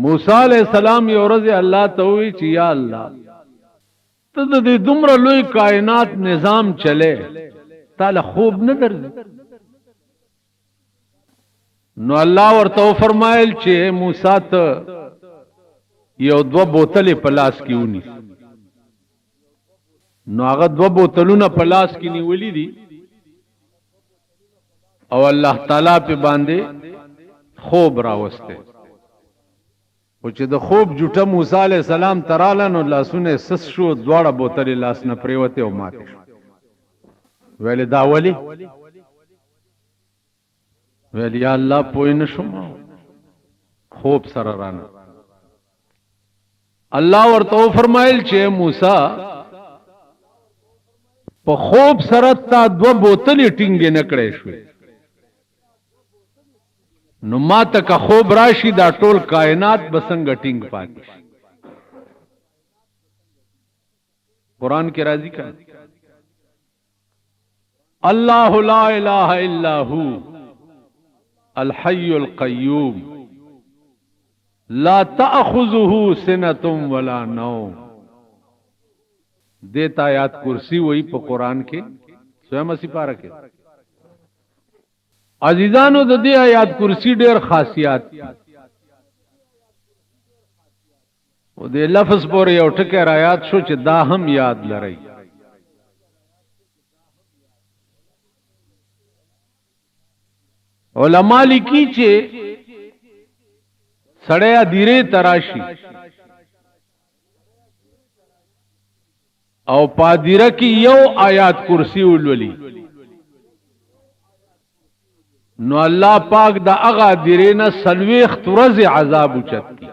موسی علیہ السلام یو ورځ الله ته وی چې یا الله ته د دې دومره لوی کائنات نظام چلے تعالی خوب نه درځي. نو الله ورته فرمایل چې موسی ته یو دو بوتلې په لاس کې ونی. نو هغه دو بوتلونه په لاس کې نیولې دي او الله تعالی په باندې خوب راوسته. او چې د خوب جوټه موسی علیہ السلام تراله نو لاسونه سس شو، دواړه بوتلې لاس نه پریوته او ماته شو. ویل دا ولی ویل یا الله پوه نه شم خوب سره رانه. الله ورته فرمایل چې موسی په خوب سره تا دو بوتلې ټینګې نه کړې شوې. نو ما ته که خوب راشي دا ټول کائنات بسنګ ټینګ پاتې شي. قرآن کې راځي کا الله لا اله الا هو الحي القيوم لا تأخذه سنة ولا نوم. دیتا آیات کرسی وہی په قرآن کې سویم اسی پارا کې. عزیزانو د دې آیات کرسی ډېر خاصیات او د لفظ پورې یو ټکی را یاد شو چې دا هم یاد لرئ. علماء لیکي چې سړیا دیره تراشی او پادیره کی یو آیات کرسی ولولي نو الله پاک دا اغا دیره نه سلويخت ورځ عذاب اوچت کی.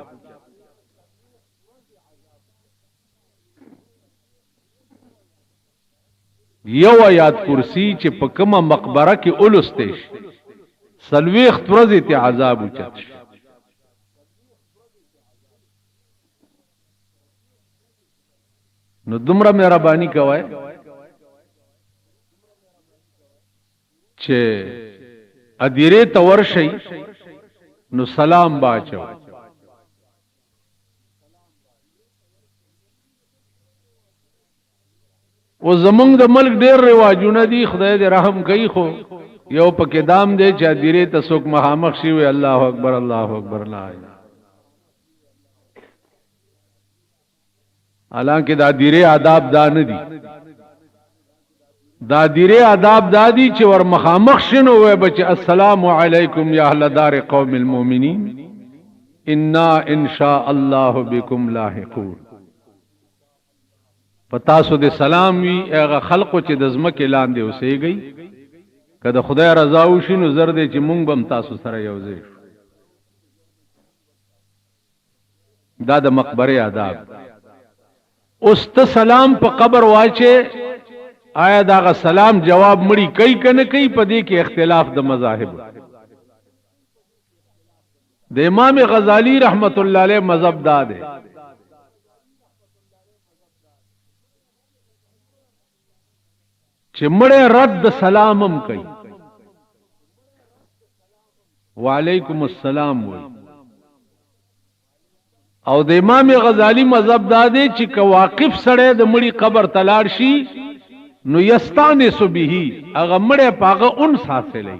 یو آیات کرسی چې په کومه مقبره کې اولستې سلويخت ورځ ته عذاب اوچت شي. نو دومره مهرباني کوي چې ادیره ته ورشي نو سلام باچو. او زمونږ د ملک ډېر رواجونه دي، خدای دې رحم کوي، خو یو پکې دام دی چې ادیره ته څوک مخامخ شي وي الله اکبر الله اکبر لا اله. حالانکه دا دیره آداب دا نه دي. دا دیره آداب دا دي چې ور مخامخ شنو وای بچ السلام علیکم یا اهل دار قوم المؤمنین انا ان شاء الله بكم لاحقون. پتا سو دې سلام وی هغه خلقو چې د زمکه لاندې اوسېږي کله خدای رضا وشي نو زر دې چې مونږ بم تاسو سره یوځای. دا د مقبره آداب. اوس ته سلام په قبر واچه، آیا دا سلام جواب مړی کوي کنه کوي؟ په دې کې اختلاف د مذاهب. د امام غزالی رحمت الله علیه مذهب دا ده چې مړی رد سلامم کوي، وعلیکم السلام وای. او د امام غزالی مذهب دا دی چې که واقف سره د مړي قبر تلاړ شي نو یستانس به هغه مړی پاغه اون حاصلې.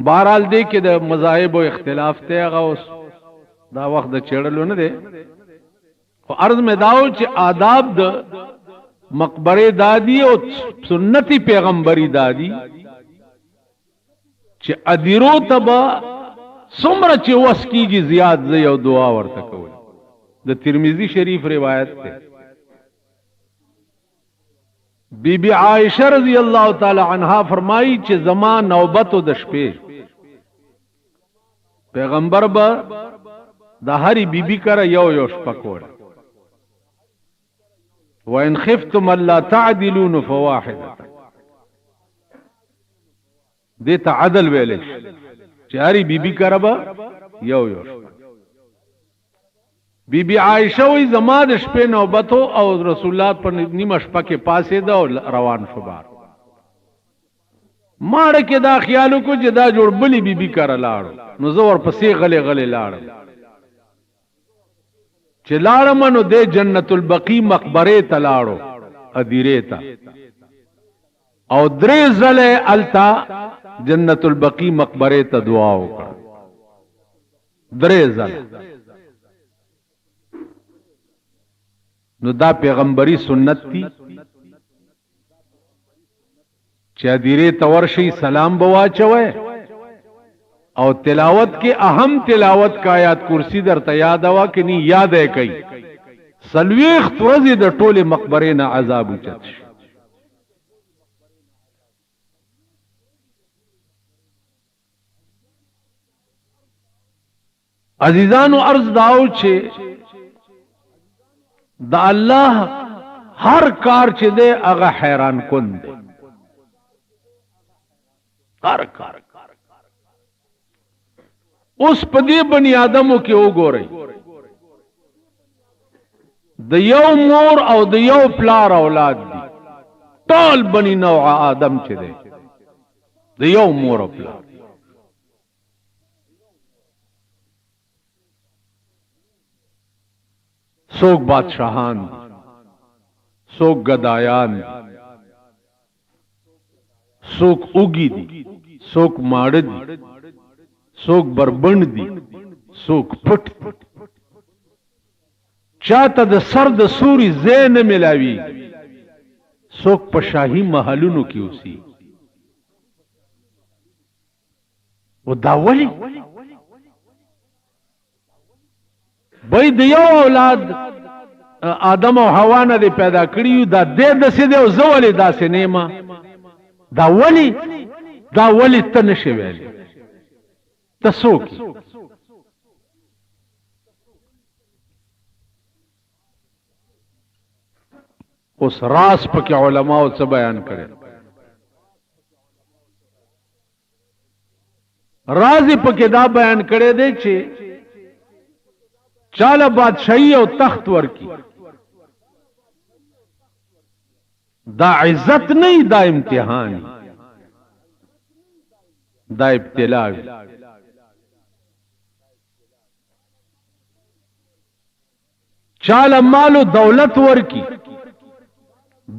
بہرحال دې کې د مذاهب او اختلاف ته هغه اوس دا وخت د چېړلو نه دی، خو عرض مې داو چې آداب د مقبره دادی او سنتي پیغمبري دادی چې ادیرو تبا سمره چې وس کیږي زیات زي او دعا ورته کوي. د ترمذی شریف روایت ده بی بی عائشہ رضی اللہ تعالی عنہا فرمائی چې زمان نوبت د شپې پیغمبر با د هری بی بی کرا یو شپه کول. وان خفتم الا تعدلون فواحده دیتا عدل ویلش چاری بی بی کربا یو بی بی عائشہ وی زما د شپې نوبتو او رسول الله پر نیمه شپه کې پاسې ده او روان شو بار. ماړه کې دا خیالو کو چې دا جوړ بلی بی بی کار لاړو نو زه ورپسې غلې غلې لاړم چې لاړم نو د جنت البقیع مقبره ته لاړو ادیره ته او درې ځله التا جنت البقیع مقبره ته دعا وکړه درې ځله نو دا پیغمبري سنت دی چې ادیره ته ورشي سلام بواچوي او تلاوت کې اهم تلاوت کا آیات کرسی درته یاد وا کې ني یاد یې کوي سلويخ ورځې د ټوله مقبره نه عذاب وچت شي عزیزانو عرض داو چې د الله هر کار چې دی هغه حیران کن دی هر کار اوس په دې بنی آدمو کې وګورئ د یو مور او د یو پلار اولاد دي ټول بنی نوع آدم چې دی د یو مور او پلار سوک بادشاہان سوک گدایان سوک اوگی دی سوک ماڑ دی سوک بربند دی سوک پٹ چاہتا د سر د سوری زین ملاوی سوک پشاہی محلونو کی اسی و داولی بای د یو اولاد آدم او حوا نه دی پیدا کړیو دا دې د سې دی او زولې داسې نیمه دا ولی ته نشي ویلې ته څوک اوس راز پکې علماو څه بیان کړي راز پکې دا بیان کړي دی چې چاله بادشاہی او تخت ورکی دا عزت نہیں دا امتحان دا ابتلا چاله مال و دولت ورکی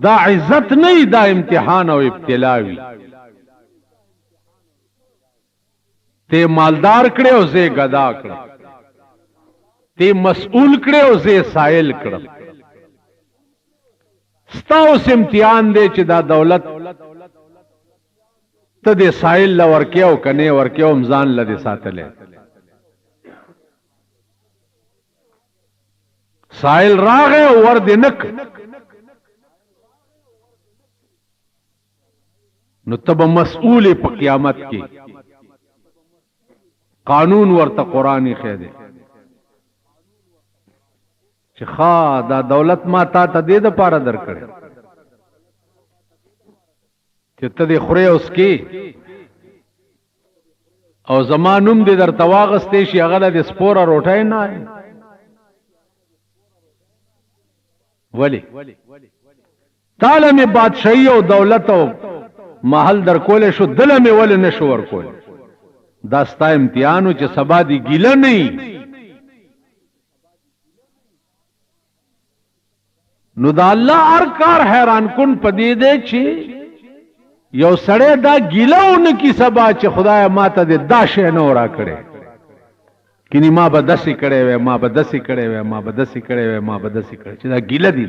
دا عزت نہیں دا امتحان او ابتلا تے مالدار کړي او زه گدا کړي تی مسئول کړي او زه سائل کړم ستاوس امتحان دی چې دا دولت ته دې سائل لا ورکه او کنه ورکه او مزان لدی ساتلې سائل راغه ور دې نک نو تب مسئول په قیامت کې قانون ورته قرآنی خېده چې خا دا دولت ما تا ته دې د پاره درکړې چې ته دې خوره اوس کې او زمانوم دې در تواغستې شي هغه د سپوره روټای نه ولی تعالی می بادشاہي او دولت او محل در کولې شو دله می ول نشو ور کول دا ستا امتحانو چې سبا دی ګیله نه نو دا الله هر کار حیران کن پدې دې چې یو سړی دا ګیلهون کی سبا چې خدای ماته دې دا شی نه ورا کړي کینی ما به دسی کړي وې ما به دسی کړي وې ما به دسی کړي وې ما به دسی کړي چې دا ګیله دی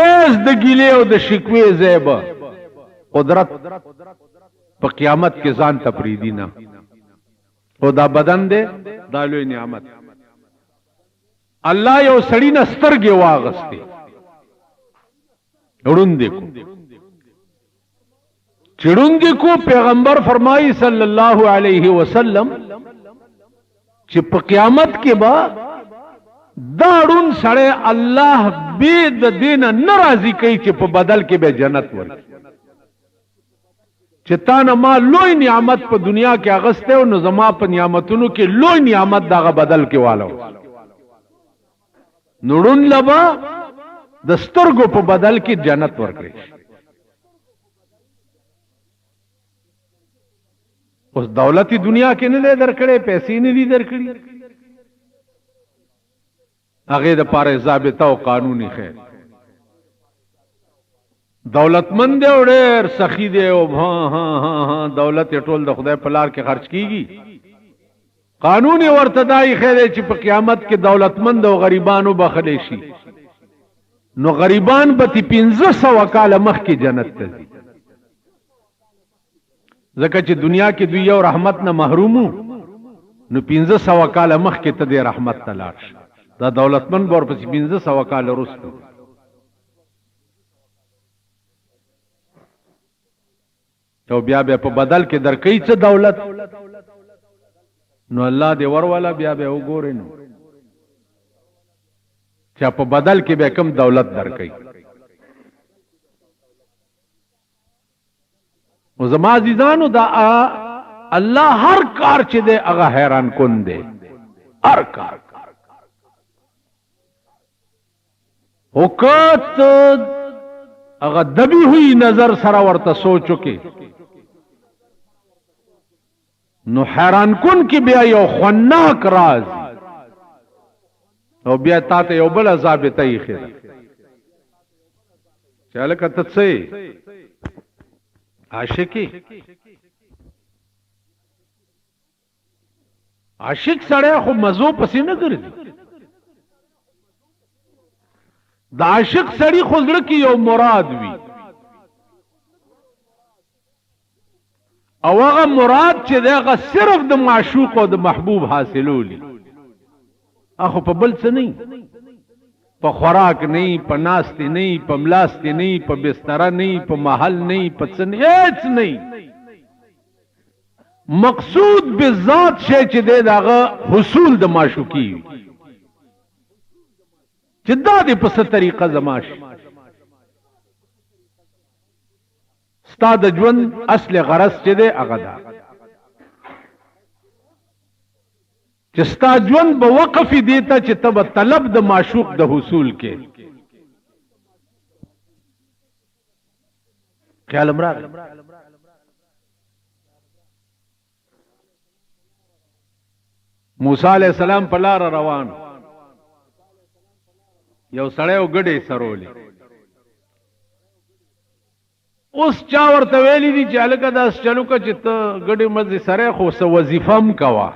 ایس د ګیله او د شکوې زیبا قدرت په قیامت کې ځان تپریدي نه او دا بدن دې دا لوی نعمت الله یو سړی نه سترګې واغستې وړوندې کو چړوندې کو پیغمبر فرمایي صلی الله علیه وسلم چې په قیامت کې با داړون سړی الله به د دین ناراضي کوي چې په بدل کې به جنت ورکړي چې تا نه ما لوی نعمت په دنیا کې اغسته او نو زما په نعمتونو کې لوی نعمت دغه بدل کې والو نورون لبا د سترګو په بدل کې جنت ورکړي اوس دولتي دنیا کې نه درکړې، پیسې نه دي درکړي، هغه د پاره ضابطه او قانوني خیر. دولتمند دی او ډېر سخی دی او ها دولت ټول د خدای په لار کې خرج کیږي، قانون ورته دای خیر چې په قیامت کې دولتمند او غریبانو بخلې شي، نو غریبان به 1500 کاله مخکې جنت ته ځي، ځکه چې دنیا کې دوی یو رحمت نه محرومو، نو 1500 کاله مخکې ته د رحمت ته لاړ شي. دا دولتمند به ورپسې 1500 کاله وروسته. او بیا په بدل کې درکې څه دولت، نو الله دې وروالا بیا به وګورئ نو چې په بدل کې به کم دولت درکې. او زما عزیزانو دا الله هر کار چې دې هغه حیران کون دې، هر کار وقت هغه دبی ہوئی نظر سره ورته سوچو کې، نو حیران کن کی بیا یو خناک راز او بیا تا ته یو بل ضابطه یې خیر چاله کته څه عاشقی عاشق سړی خو مزو پسې نه ګرځي، د عاشق سړی خو زړه کې یو مراد وي، او هغه مراد چې دغه صرف د معشوق او د محبوب حاصلولي، اخو په بل څه نه، په خوراک نه، په ناست نه، په ملاست نه، په بستر نه، په محل نه، په څه نه، هیڅ نه. مقصود بالذات شی چې دغه حصول د معشوقي چې دا د په څه طریقه زماش ستا د ژوند اصل غرض چې دی هغه دا چې ستا ژوند به وقف دی ته چې ته به طلب د معشوق د حصول کې. خیال امراغ موسی علیہ السلام په لار روان، یو سړی او ګډې سرولې، اوس چا ورته ویلی دي چې هلکه داس چلو که چې ته ګډې مزې سره خو څه وظیفه هم کوه،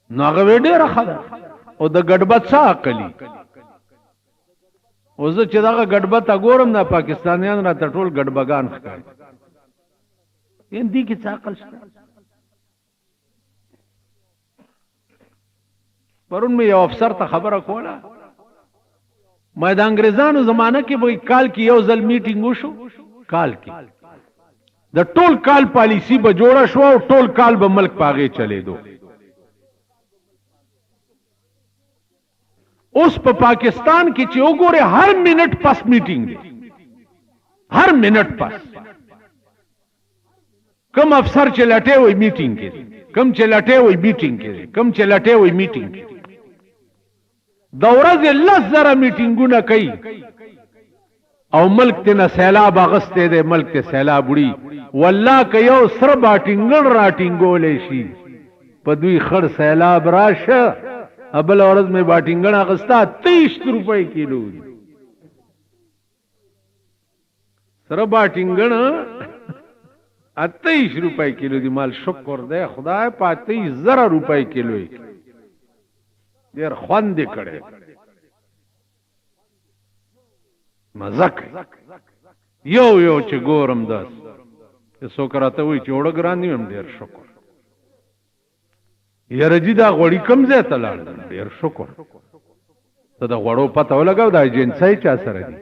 نو هغه وی ډېره ښه ده او د ګډبت څه عقلي. اوس زه چې دغه ګډبته ګورم دا پاکستانیان راته ټول ګډبګان ښکاري، دې کې څه عقل شته؟ پرون مې یو افسر ته خبره کوله، ما د انګریزانو زمانه کې به کال کې یو ځل میټینګ وشو، کال کې د ټول کال پالیسی به جوړه شو او ټول کال به ملک پاغې چلېدو. اوس په پاکستان کې چې وګوره هر منټ پس میټینګ دی، هر منټ پس کم افسر چې لټې وي میټینګ کې، کم چې لټې وي میټینګ کې، کم چې لټې وي میټینګ کې، د ورځې 10,000 میټینګونه کوي او ملک ته نه سیلاب اغسته دی، ملک ته سیلاب وړي. والله که یو سره باټینګړ راټینګولې شي په دوی خړ سیلاب راشه، ابل ورځ مې باټینګړ اغستا 23 روپۍ کیلو دي، سره باټینګړ 28 روپۍ کیلو دی. مال شکر دی خدای په 28,000 روپۍ کیلو ډیر خوند کړي، مزک یو یو چې ګورم داس څوک راته وایي چې وړه ګران دي، هم ډیر شکر یاره جی دا غوړي کم ځای ته لاړ، ډیر شکر ته د غوړو پته ولګاو دا ایجنسۍ چا سره دي،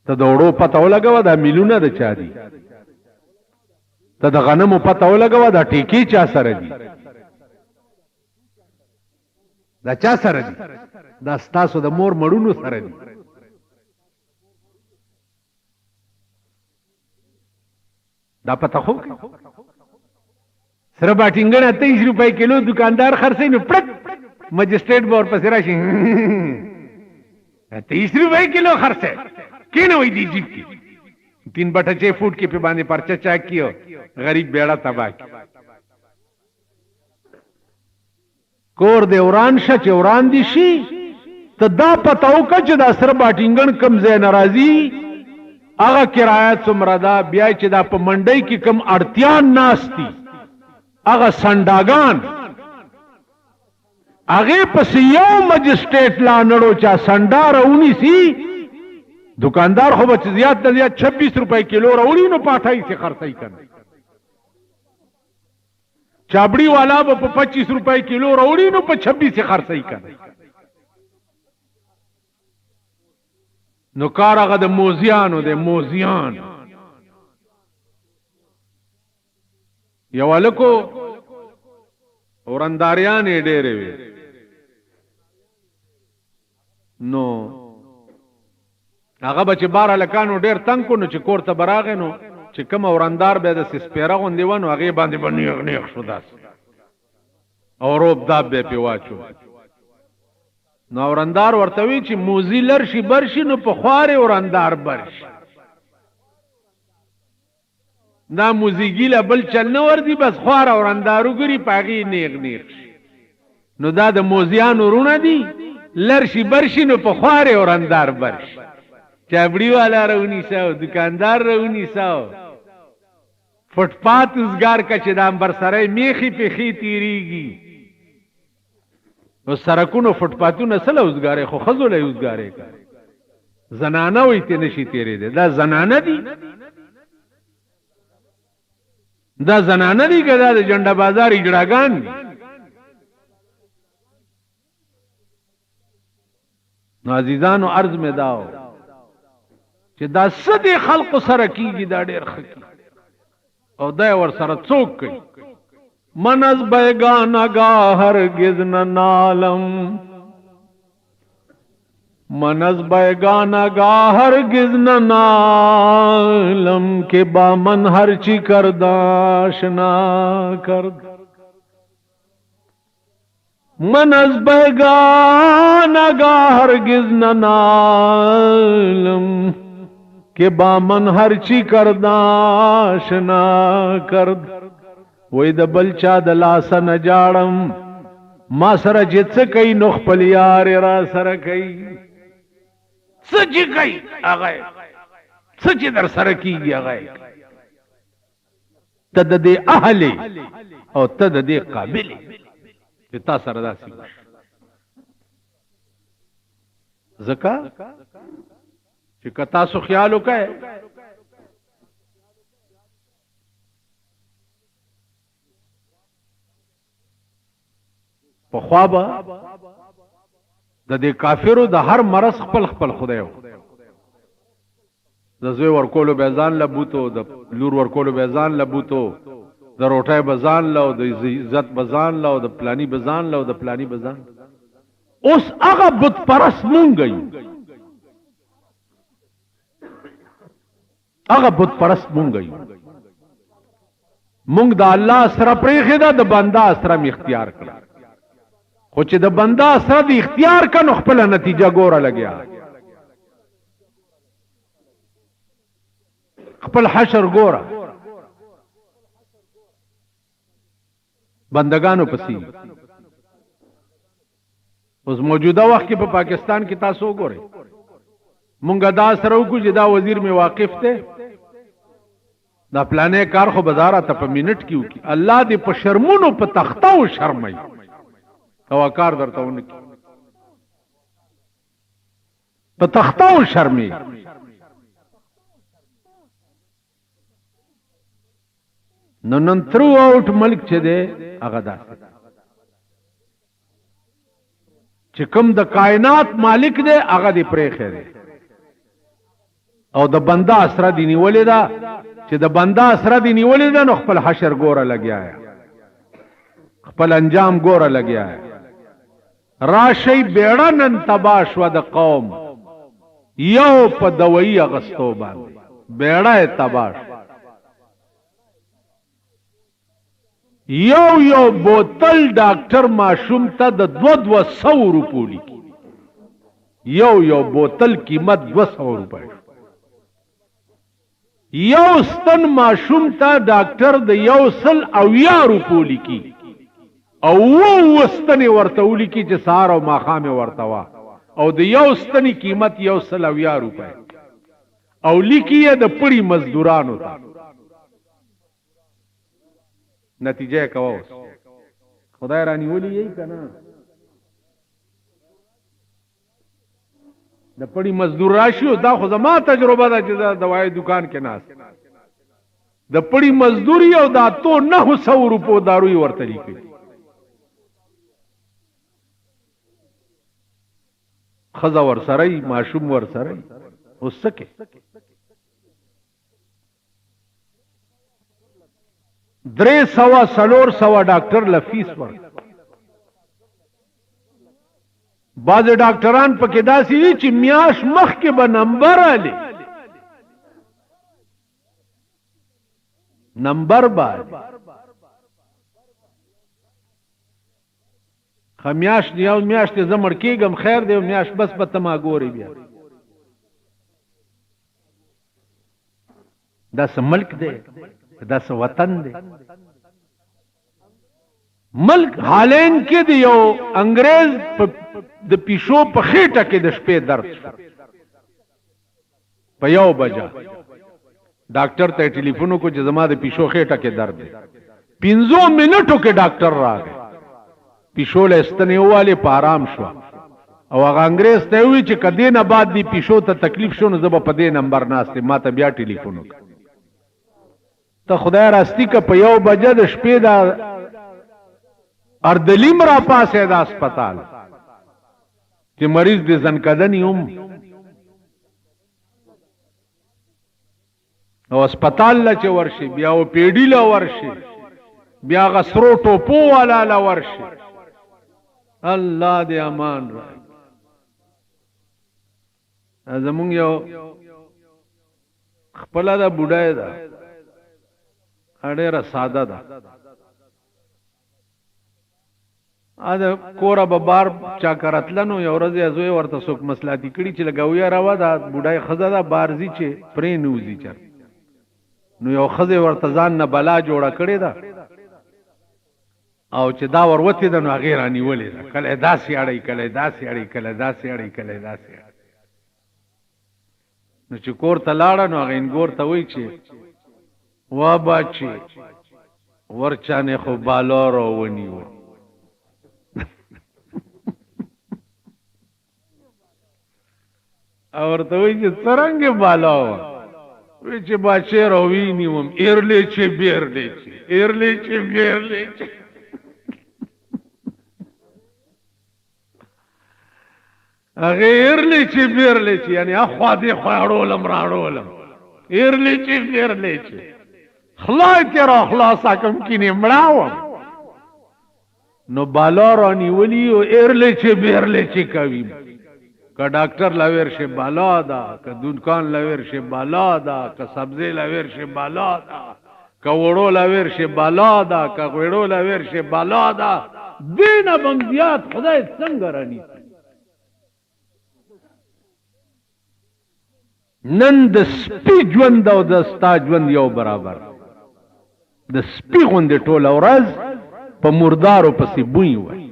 ته د وړو پته ولګوه دا میلونه د چا دي، ته د غنمو پته ولګوه دا ټیکې چا سره دي، دا چا سره دي؟ دا ستاسو د مور مړونو سره دي. دا پته خو سره باټینګړ 28 روپۍ کیلو دکاندار خرڅوي، نو پړک مجسټریټ به ورپسې راشي 23 روپۍ کیلو خرڅه کینوي دی جیب کی 3/6 فوٹ کې په باندې پرچا چا کیو غریب بیڑا تباہ کی کور دے وران شا چه وران دی شي تا دا پتاو که چه دا سر باٹینگن کم زی نرازی اغا کرایت سمرا دا بیای چه دا پا منڈی کی کم ارتیان ناستی اغا سنڈاگان اغه پس یو مجسٹریٹ لا نڑو چا سنڈا رونی سی دکاندار خو بچ زیاد تا زیاد 26 روپے کلو رونی نو پاٹھائی سے خرسائی کرنے چابڑی والا با پا 25 روپے کلو روڑی نو پا 26 سے خرسائی کرنے نو کار آگا دا موزیانو دا موزیان یوالکو اورنداریان ډېرې وي نو هغه بچ بار لکانو ډېر تنگ کو نو چې کور ته براغې نو چې کوم اورندار به د سپیره غوندې ونو هغه باندې بنیغ نیغ شو داس او روب داب به پیواچو نو اورندار ورته وی چې موزی لرشي برشي نو په خواره اورندار برشي دا موزیګی له بل چل نه وردی بس خوار اورندارو ګری پاغي نیغ نیغ نو دا د موزیانو رونه دی لرشي برشي نو په خواره اورندار برشي چابڑی والا رونی ساو دکاندار رونی ساو فٹپات ازگار کا چدام برسرائی میخی پی خی تیریگی و سرکونو فٹپاتو نسل ازگارے خو خزو لے ازگارے کا زنانہ ہوئی تی نشی تیرے دے دا زنانہ دی دا زنانہ دی که دا جنڈا بازار اجڑاگان دی نو عزیزانو عرض میں داو چې دا صدی خلق سره کیږي دا ډېر خکی او دا ور سره څوک کوي من از بیگانگا هرگز ننالم من از بیگانگا هرگز ننالم که با من هرچی کرداشنا کرد من از بیگانگا هرگز ننالم کہ با من ہر چی کرداشنا کرد وی دا بلچا دا لاسا نجاڑم ما سر جت سکئی نخ پلیار را سر کئی سچی کئی آگئے سچی در سر کی گی آگئے تد دے اہلے او تد دے قابلے تا سردا سی زکا چې کتا سو خیال وکای په خوابه د دې کافرو د هر مرض خپل خپل خدای و د زوی ورکولو بیزان لبوتو د لور ورکولو بیزان لبوتو د روټای بزان لو د عزت بزان لو د پلانی بزان لو د پلانی بزان اوس هغه بت پرس مونږ یو هغه بت پرس مونږ یو مونږ د الله سره پرېخه ده د بندا سره اختیار کړ خو چې د بندا سره د اختیار کنو خپل نتیجه ګوره لګیا خپل حشر ګوره بندگانو پسی اوس موجوده وخت کې په پاکستان کې تاسو وګورئ مونږه دا سره وکړو چې دا وزیر می واقف ته دا پلانې کار خو بازار ته په منټ کې وکي الله دې په شرمونو په تخته او شرمای او کار درته ونکي په تخته او شرمي نن تھرو آؤٹ ملک چه ده هغه ده چې کوم د کائنات مالک ده هغه دی پرېخه ده او د بندا اسره دی نیولې ده چې د بندا اسره دی نیولې ده نو خپل حشر ګوره لګیا ہے خپل انجام ګوره لګیا ہے راشي بیړه نن تباش و د قوم یو په دوی اغستو باندې بیړه تباش یو بوتل ډاکټر ماشوم ته د 200 روپو لیکي یو بوتل قیمت 200 روپے یو ستن ماشوم ته ډاکټر د 100 روپو لیکي او وستنې ورته ولیکي چې سهار او ماښام یې ورته وا او د یو ستنې قیمت 100 روپۍ او لیکي یې د پړي مزدورانو ته. نتیجه یې کوه اوس خدای رانیولي یې که نه د پړي مزدور راشي. دا خو زما تجربه ده چې دا دوایي دکان کې ناست د پړي مزدوري او دا تو 900 روپو داروی ورته لیکي. خزه ورسره ماشوم ورسره اوس څه کې 300 ډاکټر لفیس ورک. بعض ډاکټران پکې داسې دي چې میاش مخکې به نمبر علي نمبر به خمیاش یو میاش ته زمړ کېږم خیر دی میاش بس به ته ما ګورې بیا. داسې ملک دی داسې وطن دی. ملک هالینډ کې دی یو انګریز د پیشو په خېټه کې د شپې درد شو په 1 بجه ډاکټر ته ټلیفون وکړو چې زما د پیشو خېټه کې درد دی. 15 منټو کې ډاکټر راغی پیشو له ستنې وواله په آرام شو او هغه انګریز ته وی چې کدی نه بعد دی پیشو ته تکلیف شونه زب په دې نمبر ناشته ما ته بیا ټلیفون وکړ. ته خدای راستی که په 1 بجه د شپې دا اردلیم را پاسه د هسپتال چې مریض د زنکدنی او هسپتال لا چې ورشي بیا او پیډی لا ورشي بیا غسرو ټوپو والا لا ورشي. الله دې امان را. زمونږ یو خپل دا بوډای دا اړه ساده ده دا کورا به بار چا کرتلنو یو ورځ ازوی ورته څوک مسلاتی کړي چې لګویا راوا دا بوډای خزه دا بارزي چې پرې نوزي چر نو یو خزه ورته ځان نه بلا جوړه کړي دا او چې دا وروته د نو غیر انیولې دا کله داسې اړې کله داسې اړې کله داسې اړې کله داسې نو چې کور ته لاړه نو غین ګور ته وای چې وا باچی ورچانه خو بالور ونیو اور ته وای چې څنګه بالا وای چې باچی روي نیوم ایرلې چې بیرلې چې ایرلې چې بیرلې چې غیرلې چې بیرلې چې یعنی اخوا دې خواړولم راړولم ایرلې چې بیرلې چې خلای تیرا خلاصا کم کینی مړاوم نو بالا رانی ولی او ایرلې چې بیرلې چې کوي که ډاکټر لویر شه بالا دا که دکان لویر شه بالا دا که سبزی لویر شه بالا دا که وړو لویر شه بالا دا که غوړو لویر شه بالا دا دینه بمزیات خدای څنګه رانی. نن د سپی ژوند او د ستا ژوند یو برابر. د سپی غوندې ټوله ورځ په مردارو پسې بوی وای.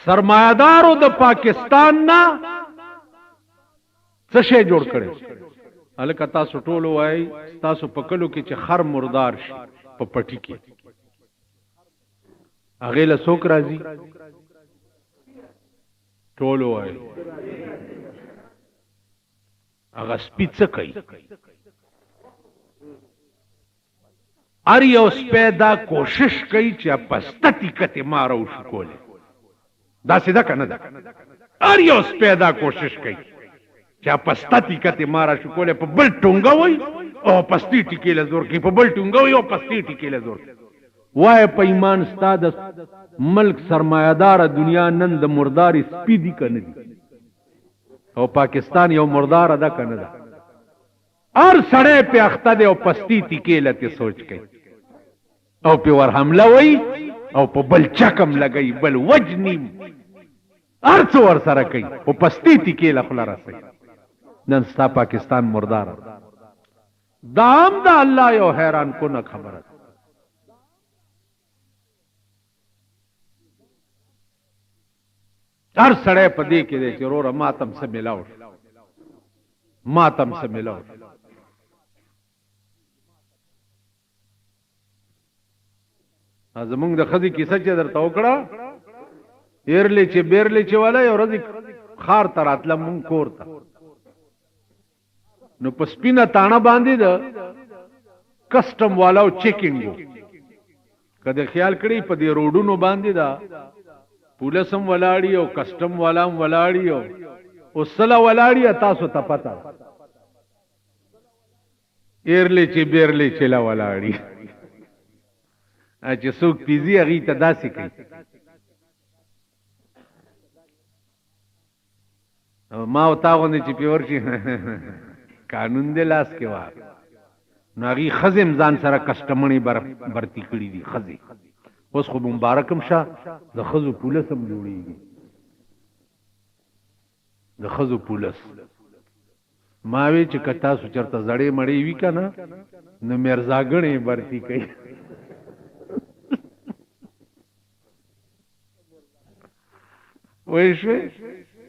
سرمایدارو د پاکستان نه څه شی جوړ کړي الکه تاسو ټولو وای تاسو په کلو کې چې خر مردار شي په پټي کې هغه له څوک راځي ټولو وای هغه سپیڅ کوي ار یو سپیدا کوشش کوي چې پستتی کته مارو شو کوله دا سیده کنه ده ار یو سپیدا کوشش کوي چې پستتی کته مارا شو کوله په بل ټونګه وای او پستی ټکی له زور کې په بل ټونګه وای او پستی ټکی له زور وای په ایمان ستاد ملک سرمایدار دنیا نن د مرداري سپیدی کنه دي او پاکستان یو مردار ادا کنه ده ار سړی په اخته دی او پستی ټکی لته سوچ کوي او په ور حمله وای او په بل چکم لګي بل وجنی ارڅ ور سره کوي او پستی ټکی له خلا راسي نن ستا پاکستان مردار دام دا الله یو حیران کن خبره. هر سړی په دې کې دی چې وروره ماتم څه ملاو شو، ماتم څه ملاو شو. زمونږ د ښځې کیسه چې درته وکړه، ایرلی چې بیرلی چې والا یو ورځ ښار ته راتله مونږ کور ته، نو په سپینه تاڼه باندې د کسټم والاو چیکینګ و. کده خیال کړی په دې روډونو باندې دا پولیس هم ولاړی او کسټم والا هم ولاړی او سلا ولاړی، تاسو ته پتا ایرلی چې بیرلی چې لا ولاړی چې څوک پیزي هغې ته داسې کوي. ما او تا غوندې چې پې ورشي قانون دی لاس کې وار، نو هغې ښځې هم ځان سره کسټمڼې برتي کړي دي ښځې. اوس خو مبارک هم شه، د ښځو پولس هم جوړېږي، د ښځو پولس. ما وی چې که تاسو چېرته زړې مړې وي که نه، نو میرزاګڼې برتي کوي. وای شوې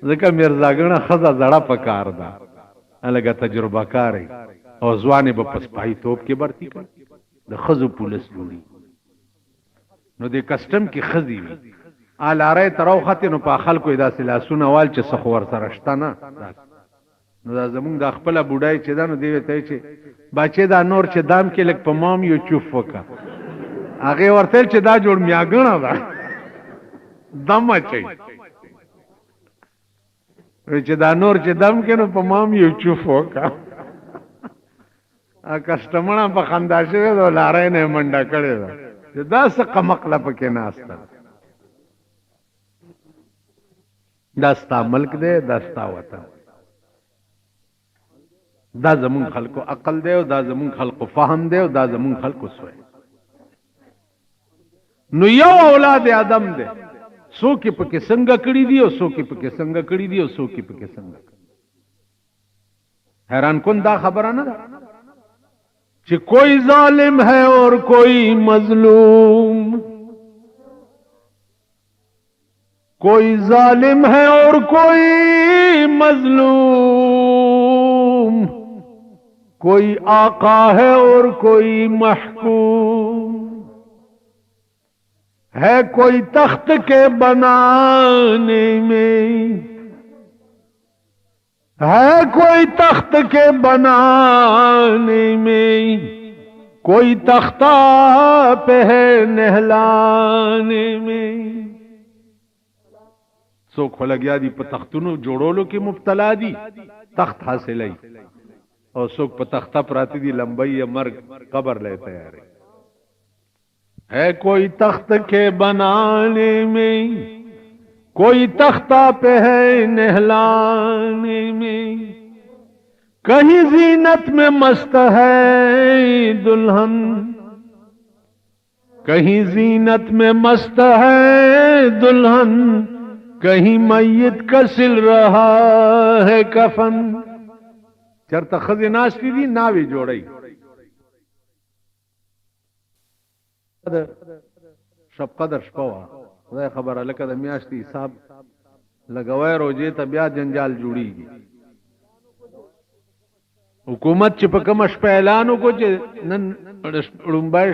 ځکه میرزاګڼه ښځه زړه په کار ده، هلکه تجربه کاری او ځوانې به په سپاهي توپ کې برتي کوي، د ښځو پولس جوړي. نو د کسټم کې ښځې وي، لاره یې ته راوختې نو په خلکو یې داسې لاسونه وال چې څه خو ورسره شته نه. نو دا زمونږ دا خپله بوډۍ چې ده، نو دې ته یې چې باچې دا نور چې دام کې لږ په مام یو چوف وکړه، هغې ورته ویل چې دا جوړ میاګڼه ده دم اچوي، چې دا نور چې دم کې نو په مام یو چوف وکړه. کسټمره په خندا شوې ده، لاره یې نه منډه کړې ده چې دا څه قمقله پکې ناسته. دا ستا ملک دی، دا ستا وطن، دا زمونږ خلکو عقل دی او دا زمونږ خلکو فهم دی او دا زمونږ خلکو سوی. نو یو اولاد آدم دی، څوک یې پکې څنګه کړي دي او څوک یې پکې څنګه کړي دي او څوک یې پکې څنګه کړي. حیران کن دا خبره نه ده چې کوئی ظالم ہے اور کوئی مظلوم، کوئی ظالم ہے اور کوئی مظلوم، کوئی آقا ہے اور کوئی محکوم، ہے کوئی تخت کے بنانے میں، ہے کوئی تخت کے بنانے میں، کوئی تختہ پہ ہے نہلانے میں. څوک خو لګیا دي په تختونو جوړولو کې مبتلا دي، تخت حاصلوي، او څوک په تخته پراته دي لمبۍ مرګ قبر لے تیار ہے. کوئی تخت کے بنانے میں، کوئی تختہ پہ ہے نہلانے میں، کہیں زینت میں مست ہے دلہن، کہیں زینت میں مست ہے دلہن، کہیں میت کا سل رہا ہے کفن. چرته ښځې ناستې دي ناوې جوړی. شب قدر شپه وه، خدای خبره لکه د میاشتې حساب لګوی، روجې ته بیا جنجال جوړیږي. حکومت چې په کومه شپه اعلان وکړو چې نن ړومبی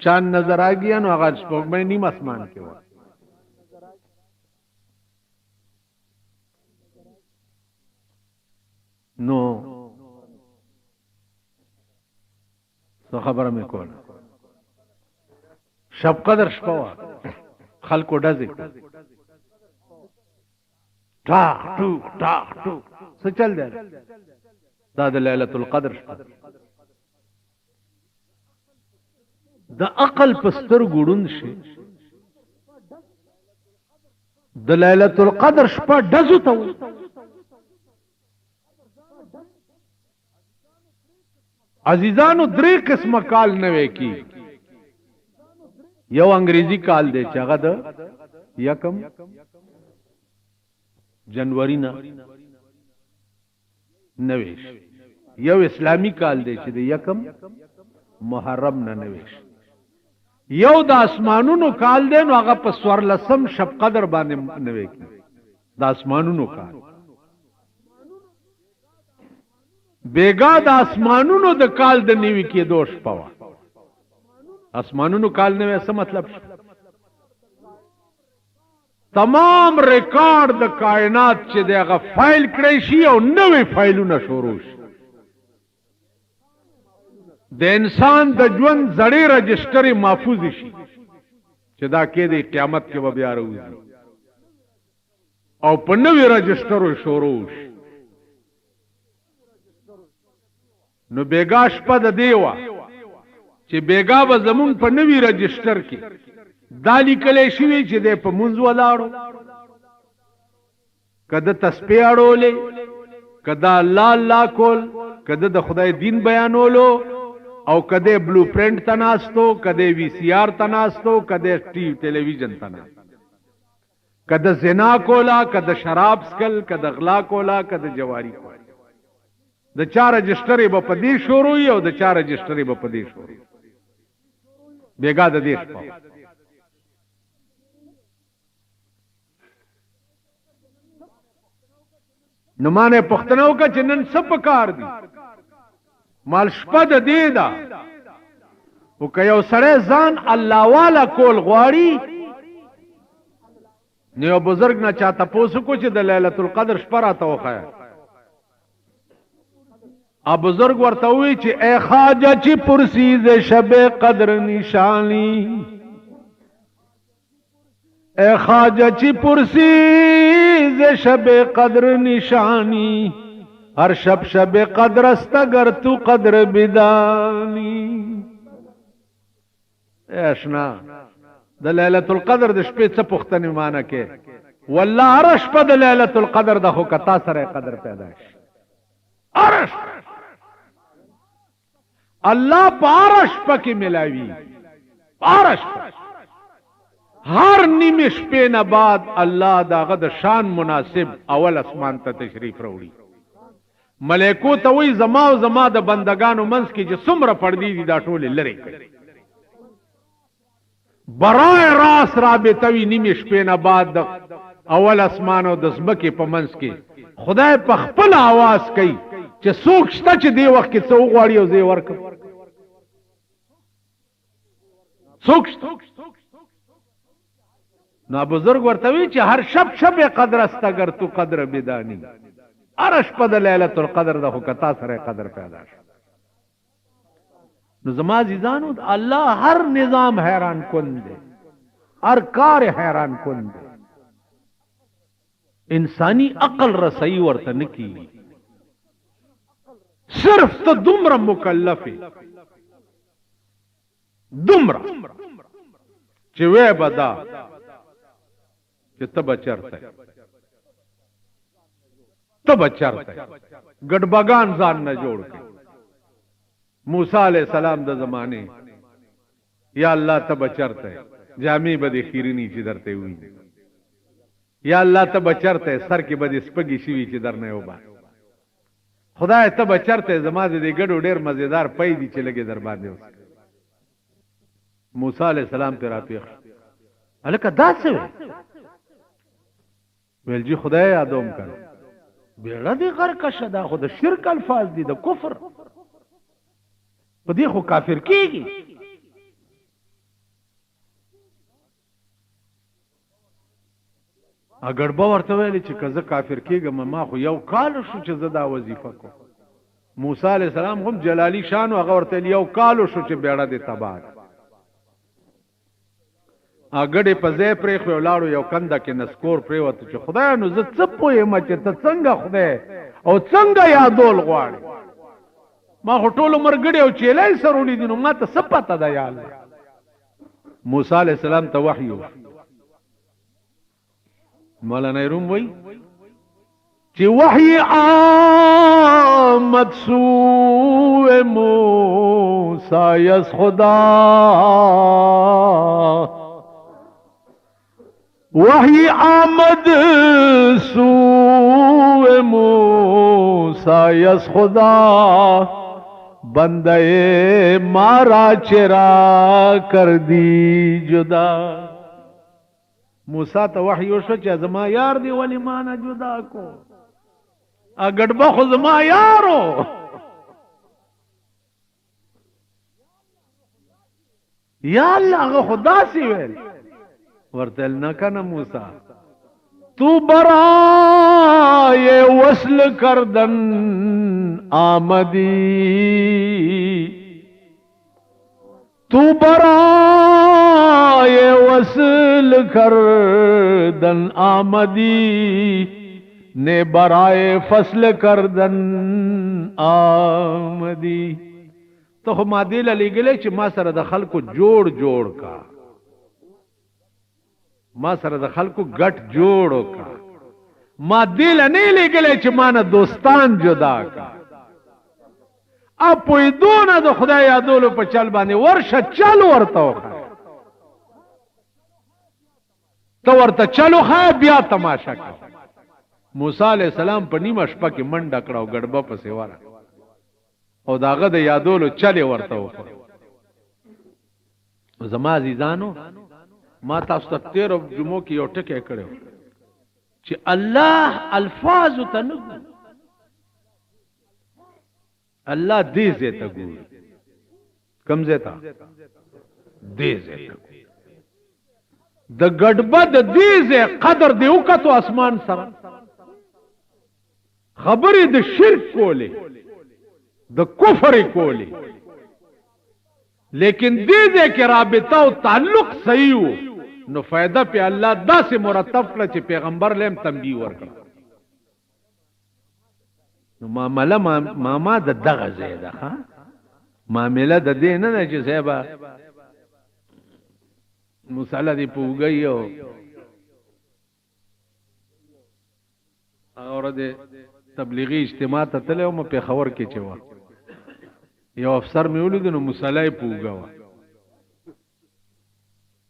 چاند نظر آګیا، نو هغه سپوږمۍ نیم اسمان کې وه. نو څه خبره مې کوله، شب قدر شپه وه، خلکو ډزې ټاق ټوک ټاق ټوک. څه چل دی؟ دا د لیلة القدر شپه. د عقل په سترګو ړوند شي، د لیلة القدر شپه ډزو ته وایي. عزیزانو درې قسمه کال نوی کی. یو انګریزی کال دی چې هغه د 1 جنوري نه نوی شي، یو اسلامی کال دی چې د یکم محرم نه نویش، یو د اسمانونو کال دی نو هغه په 14 شب قدر باندې نوی کی د اسمانونو کال. بیگا د اسمانونو د کال د نیوی کې دوش پوا. اسمانونو کال نوی څه مطلب شو؟ تمام ریکارڈ د کائنات چې دغه فایل کړی شي او نوې فایلونه شروع شي. د انسان د ژوند زړې رجسټري محفوظ شي چې دا کې د قیامت کې به بیا راوځي او په نوې رجسټرو شروع شي. نو بیګا شپه د دیوه چې بیګا به زمون په نوې رجسټر کې دا لیکلی شوي چې دی په مونځ ولاړو، که د تسبیح اړولې، که د الله الله کول، که د خدای دین بیانولو، او که د بلو پرنټ ته ناستو، که د وی سی آر ته ناستو، که د ټلویزیون ته ناستو، که د زنا کولا، که د شراب سکل، که د غلا کولا، که د جواری کولا. د چا رجسټرې به په دې شروع وي او د چا رجسټرې به په دې شروع وي. بیګا د دې شپه نو مانه پښتنو کا چې نن څه پکار دي مال شپه د دې دا او که یو سړی ځان الله والا کول غواړي نو یو بزرګ نه چاته پوسو کو چې د لیلۃ القدر شپه راته وخایه. ا بزرګ ورته وی چې اے خواجه چې پرسی ز شب قدر نشانی، اے خواجه چې پرسی ز شب قدر نشانی، ہر شب شب قدر است اگر تو قدر بدانی. اشنا د لیلۃ القدر د شپې څه پوښتنه معنی کې والله هر شپه د لیلۃ القدر د خو کتا سره قدر پیدا شي. ارش الله پارش پکې ملاوي، پارش هر نیمه شپې نه بعد الله داغه د شان مناسب اول اسمان ته تشریف راوړي. ملائکو ته وی زما او زما د بندگانو منځ کې چې څومره پردي دي دا ټول لري کوي. برای راس رابطه وی نیمه شپې نه بعد د اول اسمان او د زمکه په منځ کې خدای په خپل आवाज کوي چې څوک شته چې دی وخت کې څو غواړي او زی ورک څوک شته. نو بزرگ ورته وی چې هر شب شب قدر است اگر تو قدر بدانی، ارش په د لیلۃ القدر د خو کتا سره قدر پیدا شي. نو زما عزیزانو الله هر نظام حیران کن دے، هر کار حیران کن دے. انسانی عقل رسائی ورته نکی، صرف ته دومره مکلف دومره چې وې بدا چې ته بچرته ګډبګان ځان نه جوړ کړ. موسی علیہ السلام د زمانه یا الله ته بچرته جامع بده خیرنی چې درته وي، یا الله ته بچرته سر کې بده سپګي شوی چې درنه وبا. خدای ته بچرته زما دې ګډو ډیر مزیدار پي دي چې لګي در باندې اوس. موسی علیہ السلام ته راپیښ الکه دا څه ویل جی خدای یادوم کړ بیړه دې غرق شدا خو د شرک الفاظ دي د کفر په دې خو کافر کیږي. اگر به ورته ویل چې کزه کافر کیږم ما خو یو کال شو چې زه دا وظیفه کو. موسی علیہ السلام هم جلالی شان او هغه ورته یو کال شو چې بیړه دې تباہ اګړې په ځای پرې خو لاړو یو کنده کې نسکور پرې وته چې خدای نو زه څه پوهېم چې ته څنګه خدای او څنګه یادول غواړې. ما خو ټول عمر ګډې او چیلای سره ولیدي نو ما ته څه پته ده یا الله. موسی علیہ السلام ته وحی مولانا روم وی چې وحی آمد سوء موسی از خدا وحی آمد سوء موسیٰ یس خدا بندے مارا چرا کر دی جدا. موسیٰ تا وحی وشو چا زما یار دی ولی مانا جدا کو اگڑ بخو زما یارو یا اللہ اگا خدا سی ویل ورتل نکن موسیٰ تو برائے وصل کردن آمدی تو برائے وصل کردن آمدی نے برائے فصل کردن آمدی. تو خو ما دیل علی گلے چی ما سر د خلکو جوڑ جوڑ کا ما سر د خلکو گٹ جوڑو کا ما دیل نہیں لے گلے چی ما نا دوستان جدا کا. اب پوی دونا دو خدا یادولو پا چل باندے ورشا چل ورطاو خواہ تو ورطا چلو خواہ بیا تماشا کا. موسیٰ علیہ السلام پا نیم اشپا کی منڈا کراو گڑبا پا سیوارا او داغه د یادولو چلے ورته وکړ. زما عزیزانو ما تاسو ته 13 جمعو کې یو ټکی کړو چې الله الفاظ ته نه الله دې زه ته ګوري کم زه ته دې زه ته د ګډبد دې زه قدر دی وکړو اسمان سره خبرې د شرک کولې د کفر کولی لیکن دیدے کہ رابطہ و تعلق صحیح ہو نو فائدہ پہ اللہ دا سے مرتب کلا چی پیغمبر لیم تنبیہ ورکا نو معاملہ ماما دا دغا زیدہ خواہ معاملہ دا دے نا چی صحبہ مسالہ دی پو گئی ہو اور دے تبلیغی اجتماع تا تلے ہو ما پی خور کی چوا یو افسر می ولید نو مصالحه پوګاوه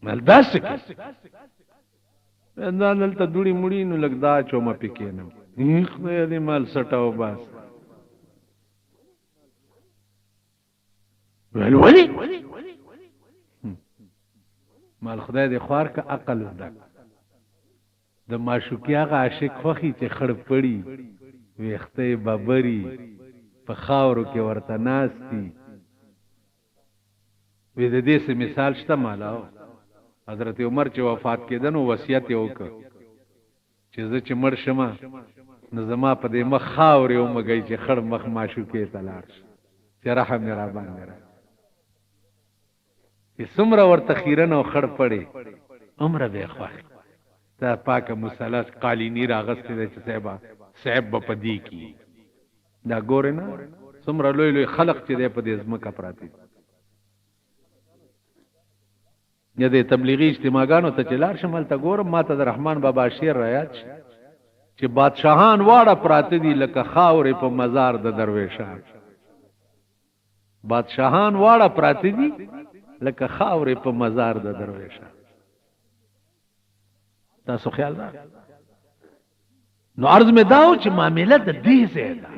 ملداس کی اندال ته دوړي مړی نو لګدا چوما پکینم خدای دې مال سټاو باس ولی مال خدای دې خوار کا عقل زده د معشوقیا غ عاشق خوخي چې خړ پړی ویخته بابری په خاورو کې ورته ناستی وی د دې څه مثال شته مالاو حضرت عمر چې وفات کېدن او وصیت یې وکړ چې زه چې مړ شم نو زما په دې مخ خاورې ومږی چې خړ مخ معشوقې ته لاړ شي چې رحم یې را باندې را چې څومره ورته خیرن او خړ پړې عمره به خوښ تا پاکه مثلث قالینی راغستې ده چې صاحب به په دې کې دا ګورې نه څومره لوی لوی خلق چې دی په دې ځمکه پراته یا د تبلیغي اجتماعګانو ته چې لاړ شم هلته ګورم ما ته د رحمان بابا شعر رایاد شي چې بادشاهان واړه پراته دي لکه خاورې په مزار د درویشان بادشاهان واړه پراته دي لکه خاورې په مزار د درویشان تاسو خیال را نو عرض میں داو چې معاملہ د دې ځای ده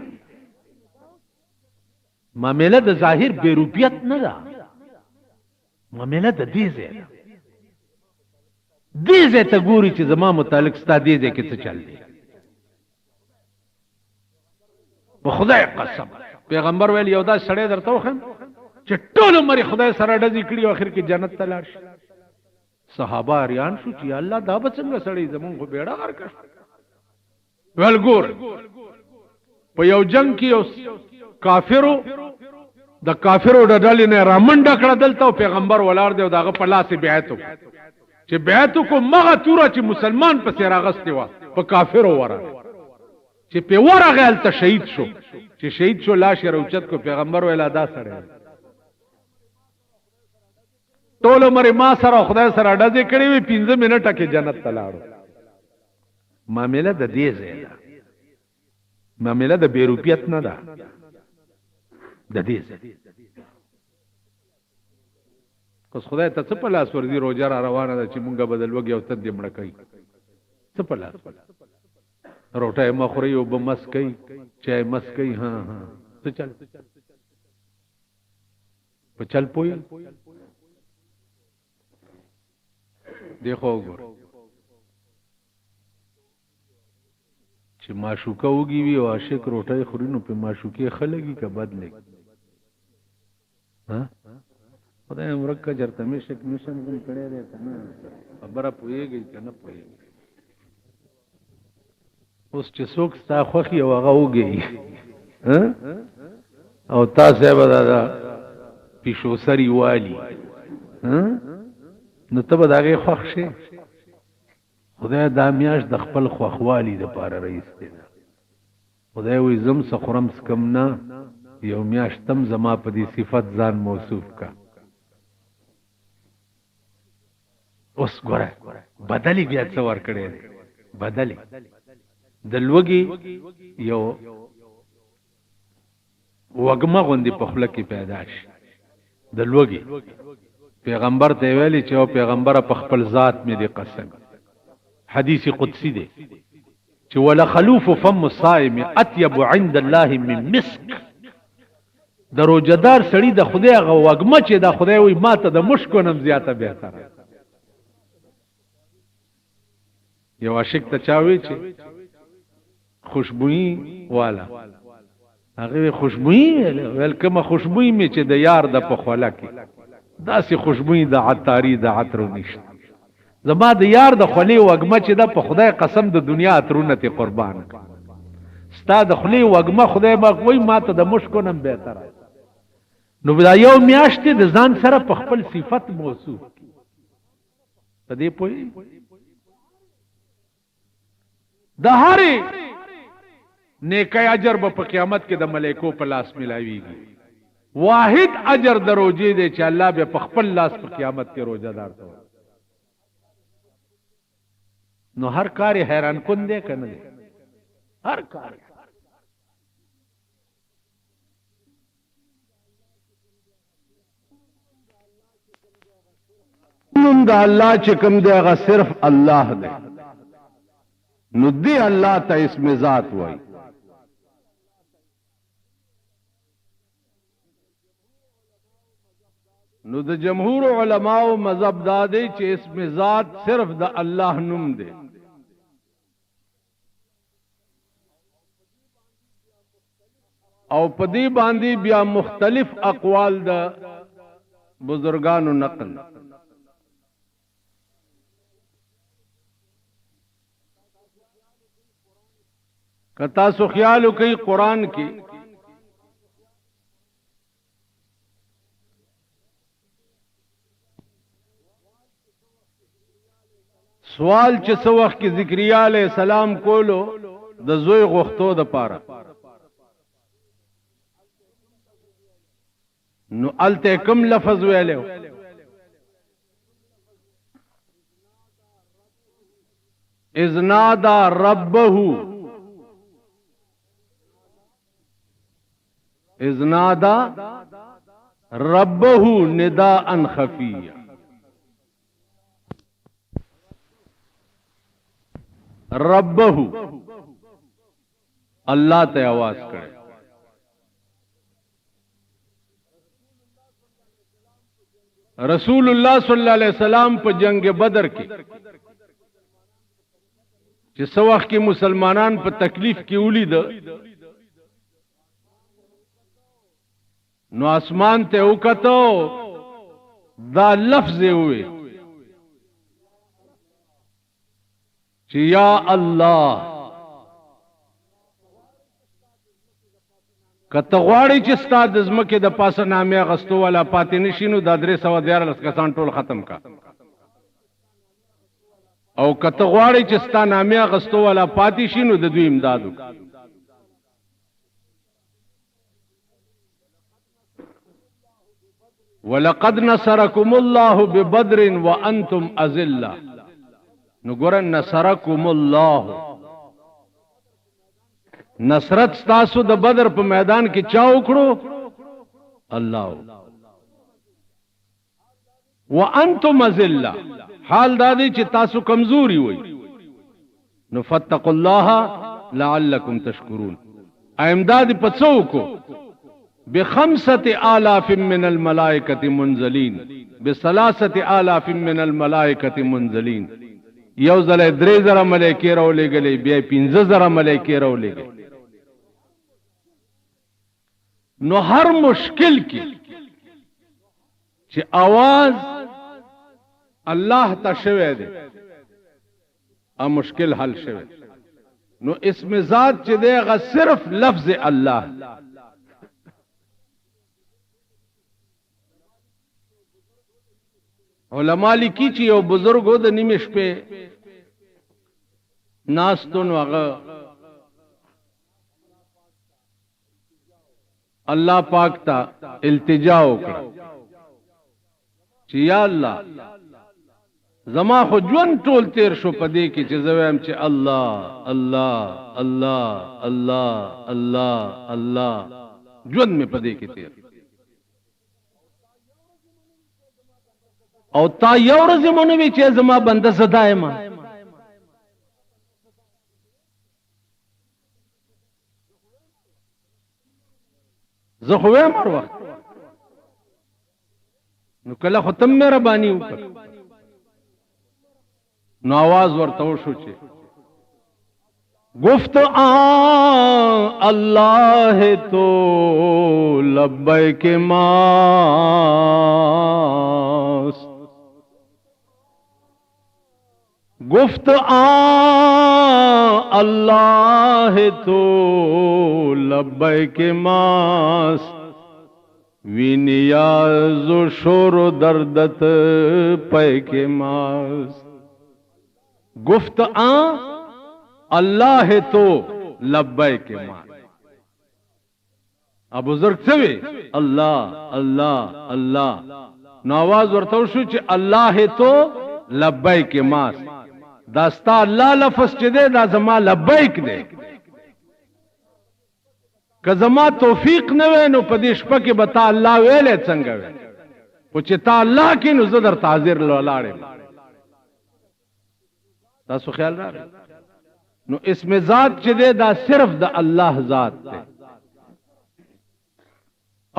معاملہ د ظاهر بیروپیت نه ده معاملہ د دې ځای ده دې ځای ته ګوري چې زما متعلق ستا دې ځای کې څه چل دی په خدای قسم پیغمبر ویل یو دا سړی درته وخم چې ټول عمر خدای سره ډزې کړي او اخر کې جنت ته لاړ شي صحابه اریان شو چې الله دا به څنګه سړی زمونږ خو بیړه غر کړ ویل ګور په یو جنگ کې یو کافرو د کافرو د ډلې نه رامنډه کړه دلته پیغمبر ولاړ دی او دغه په لاس بیعت چې بیعت کو مغه توره چې مسلمان پسې راغستې و په کافرو وره چې په ورغه ال ته شهید شو چې شهید شو لاش روچت کو پیغمبر ویلا دا سره ټول عمر ما سره خدای سره ډزې کړې وي 15 منټه کې جنت ته لاړو معاملہ د دې ځای ده معاملہ د بیروپیت نه ده د دې ځای اوس خدای ته څه په لاس ورځي روزه را روانه ده چې مونږه بدل وږي او تد دې مړه کوي څه په لاس روټه مخوري او بمس کوي چای مس کوي ها څه چل په چل پوي دیکھو ګور چې معشوقه وږي وي او عاشق روټه خوري نو په معشوقه خلګي کا بدلې ها خدای امرکه چرته میشک میشن کوم کړي دی کنه خبره پويږي کنه پويږي اوس چې څوک ستا خوخي او هغه وږي او تاسو به دا پیشو سری والی نو ته به داغه خوښ شي خدای دا میاش د خپل خوخوالی د پاره رئیس دی خدای وي زم سخرم سکم نه یو میاش تم زما په دې صفت ځان موصوف کا اوس ګوره بدلی بیا څه ور کړی بدلی د لوګي یو وګما غوندي په خپل کې پیدا شي د لوګي پیغمبر ته ویلي چې او پیغمبر په خپل ذات مې دی قسم حدیث قدسی دی چې ولا خلوف فم الصائم اطيب عند الله من مسك دروجدار سړی د خدای غو وګما چې د خدای وي ماته د مشکو نم زیاته بهتره یو عاشق ته چاوي چې خوشبوئی والا هغه خوشبوئی ولکمه خوشبوئی می چې د یار د په خوله کې داسې خوشبوئی د عطاری د عطر نشته زما د یار د خلی وګمه چې د په خدای قسم د دنیا عطرونه ته قربان ستا د خلی وګمه خدای ما کوئی ماته د مشکو نم بهتره نو دا یو میاشتې د ځان سره په خپل صفت موصوف په دې پوي د هرې نیکي اجر په قیامت کې د ملائکو په لاس ملاويږي واحد اجر د روزې دی چې الله به په خپل لاس په قیامت کې روزه دار ته نو هر کار حیران کون دی کنه هر کار نوم د الله چې کوم دی هغه صرف الله دی نو دی الله ته اسم ذات وای نو د جمهور علماء مذهب دادی چې اسم ذات صرف د الله نوم دی او په دې باندې بیا مختلف اقوال د بزرگانو نقل کتا سو خیالو کوي قران کې سوال چې څو وخت کې ذکریا علیہ السلام کولو د زوی غوښتو د پاره نو الته کوم لفظ ویلو اذ نادى ربه اذ نادى ربه نداء خفيا ربه الله ته आवाज کړي رسول الله صلی الله علیه وسلم په جنگ بدر کې چې څو وخت کې مسلمانان په تکلیف کې ولید نو اسمان ته وکتو دا لفظ وي چې یا الله کته غواړي چې ستاد د زمکه د پاسه نامه غستو ولا پاتې نشینو د 314 کسان ټول ختم کا او کته غواړي چې ستاد نامه غستو ولا پاتې شینو د دوی امدادو ولقد نصركم الله ببدر وانتم اذله نو ګورن نصركم الله نصرت تاسو د بدر په میدان کې چا وکړو الله وانتم ذلہ حال دادی چې تاسو کمزوري وي نو فتقوا الله لعلکم تشکرون امداد پڅو کو ب5000 من الملائکه منزلین ب3000 من الملائکه منزلین یو ځله 3000 ملائکه راولېګلې بیا 15000 ملائکه راولېګلې نو هر مشکل کې چې आवाज الله ته شوه دی ا مشکل حل شوه نو اسم ذات چې دی غ صرف لفظ الله علماء لیکي چې یو بزرګو د نیمه شپه ناستون هغه الله پاک ته التجا وکړه چې یا الله زما خو ژوند ټول تیر شو پدې کې چې زویم چې الله الله الله الله الله الله ژوند می پدې کې تیر او تا یو ورځ مونږ وی چې زما بنده زدایم زه خو هم هر وخت نو کله ختم مهرباني وکړه نو आवाज ورته وشو چې گفت اللہ تو لبیک ماست گفت اللہ تو لبیک ماست وی نیاز و شور و دردت پیک ماست گفت اللہ تو لبیک ماست اب بزرگ سوی اللہ اللہ اللہ نو آواز ورته شو چې اللہ تو لبیک ماست داستا اللہ لفظ چه دے دا زما لبیک دے که زما توفیق نوے نو پدیش پاکی بتا اللہ ویلے څنګه وے او چې تا اللہ کی نو زدر تعذیر لولاڑے تاسو خیال را نو اسم ذات چه دے دا صرف دا اللہ ذات دے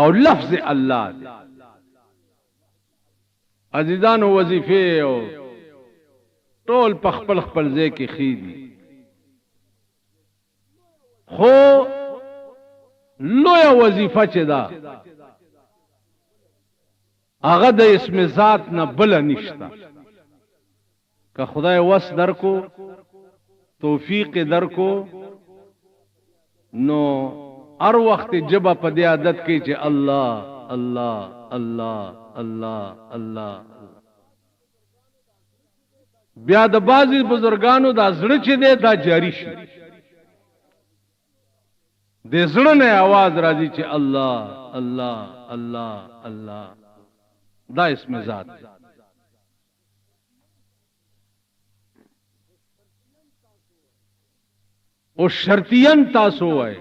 او لفظ اللہ دے عزیزان و وظیفے او ټول پخپل خپل ځای کې خېدي خو لویا وظیفه چې دا هغه د اسم ذات نه بل نشتا که خدای وس درکو توفیق درکو نو هر وخت جبه په دې عادت کې چې الله الله الله الله الله بیا د بعضی بزرگانو دا زړه چې دی دا جاری شي د زړه نه आवाज راځي چې الله الله الله الله دا اسم ذات او شرطین تاسو وای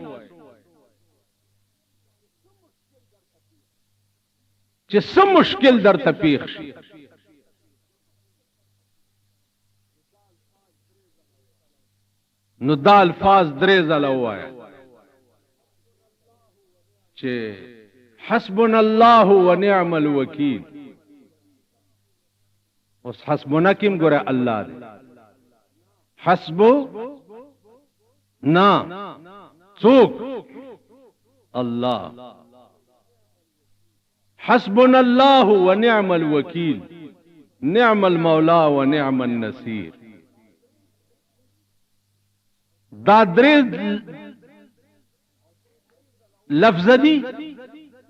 چې سم مشکل در ته پیښ شي نو دا الفاظ درې ځله وایا چې حسبنا الله ونعم الوکیل اوس حسبنا کیم ګره الله دې حسبو نا څوک الله حسبنا الله ونعم الوکیل نعم المولا ونعم النصير دا درې لفظ دي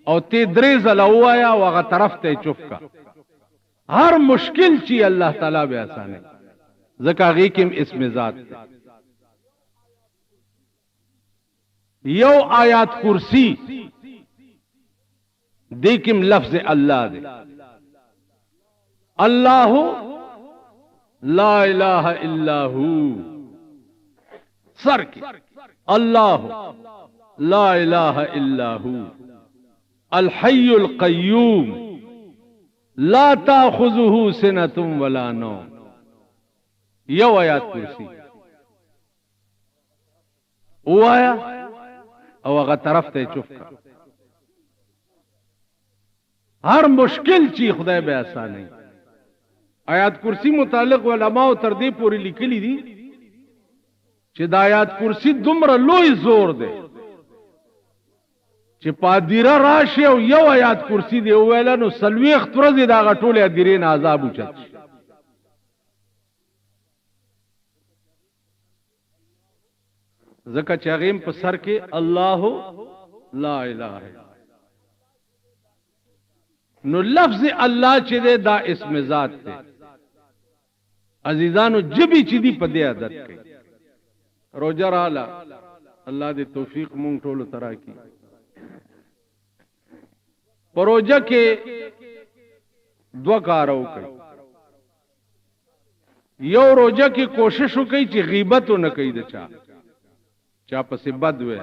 او ته درې ځله وایا وغه طرف ته چوف کا هر مشکل چی الله تعالی به آسانه زکه غی کیم اسم ذات یو آیات کرسی دیکم لفظ اللہ دے اللہ لا الہ الا ہو سر کی اللہ لا الہ الا ہو الحی القیوم لا تاخذه سنه ولا نوم. یو آیات کرسی وایا او هغه طرف ته چوف کا. هر مشکل چی خدای به آسانه. آیات کرسی متعلق علماء تر دې پوری لیکلی دي چې د آیات کرسی دومره لوی زور دی چې پادیره راشي او یو آیات کرسی دی ویل نو سلويخ ترځي دا غټولې ادیرین عذاب وچت. زکه چې هغه په سر کې الله لا اله الا. نو لفظ الله چې دی دا اسم ذات دی. عزیزانو جبی چې دی په دې عادت کوي. روزه رااله الله دې توفیق مونږ ټول ترا کی. پروژه کې دو کارو کوي. یو روزه کې کوشش وکړي چې غیبت نه کوي د چا پسې بد وي.